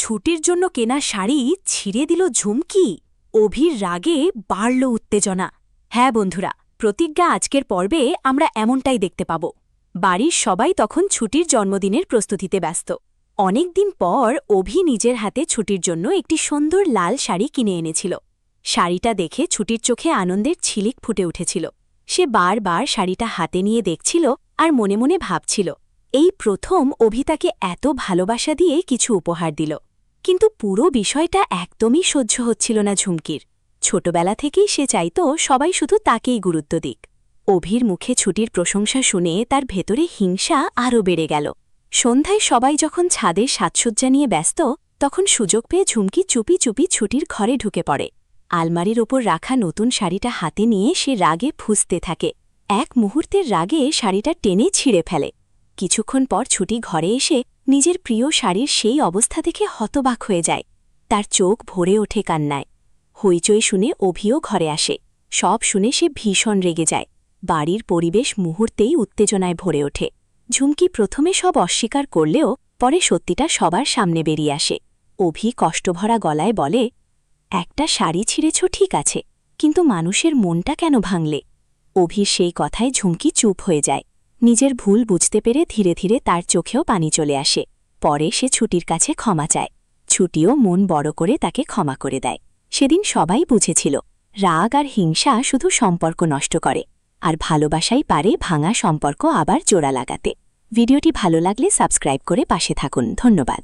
ছুটির জন্য কেনা শাড়ি ছিঁড়ে দিল ঝুমকি। অভির রাগে বাড়ল উত্তেজনা। হ্যাঁ বন্ধুরা, প্রতিজ্ঞা আজকের পর্বে আমরা এমনটাই দেখতে পাব। বাড়ির সবাই তখন ছুটির জন্মদিনের প্রস্তুতিতে ব্যস্ত। অনেকদিন পর অভি নিজের হাতে ছুটির জন্য একটি সুন্দর লাল শাড়ি কিনে এনেছিল। শাড়িটা দেখে ছুটির চোখে আনন্দের ছিলিক ফুটে উঠেছিল। সে বারবার শাড়িটা হাতে নিয়ে দেখছিল আর মনে মনে ভাবছিল, এই প্রথম অভি তাকে এত ভালোবাসা দিয়ে কিছু উপহার দিল। কিন্তু পুরো বিষয়টা একদমই সহ্য হচ্ছিল না ঝুমকির। ছোটবেলা থেকেই সে চাইত সবাই শুধু তাকেই গুরুত্ব দিক। অভির মুখে ছুটির প্রশংসা শুনে তার ভেতরে হিংসা আরও বেড়ে গেল। সন্ধ্যায় সবাই যখন ছাদের সাজসজ্জা নিয়ে ব্যস্ত, তখন সুযোগ পেয়ে ঝুমকি চুপি চুপি ছুটির ঘরে ঢুকে পড়ে। আলমারির ওপর রাখা নতুন শাড়িটা হাতে নিয়ে সে রাগে ফুঁসতে থাকে। এক মুহূর্তের রাগে শাড়িটা টেনে ছিঁড়ে ফেলে। কিছুক্ষণ পর ছুটি ঘরে এসে নিজের প্রিয় শাড়ির সেই অবস্থা দেখে হতবাক হয়ে যায়। তার চোখ ভরে ওঠে কান্নায়। হইচই শুনে অভিও ঘরে আসে। সব শুনে সে ভীষণ রেগে যায়। বাড়ির পরিবেশ মুহূর্তেই উত্তেজনায় ভরে ওঠে। ঝুমকি প্রথমে সব অস্বীকার করলেও পরে সত্যিটা সবার সামনে বেরিয়ে আসে। অভি কষ্টভরা গলায় বলে, একটা শাড়ি ছিঁড়েছ ঠিক আছে, কিন্তু মানুষের মনটা কেন ভাঙলে? অভির সেই কথায় ঝুমকি চুপ হয়ে যায়। নিজের ভুল বুঝতে পেরে ধীরে ধীরে তার চোখেও পানি চলে আসে। পরে সে ছুটির কাছে ক্ষমা চায়। ছুটিও মন বড় করে তাকে ক্ষমা করে দেয়। সেদিন সবাই বুঝেছিল, রাগ আর হিংসা শুধু সম্পর্ক নষ্ট করে, আর ভালোবাসাই পারে ভাঙা সম্পর্ক আবার জোড়া লাগাতে। ভিডিওটি ভালো লাগলে সাবস্ক্রাইব করে পাশে থাকুন। ধন্যবাদ।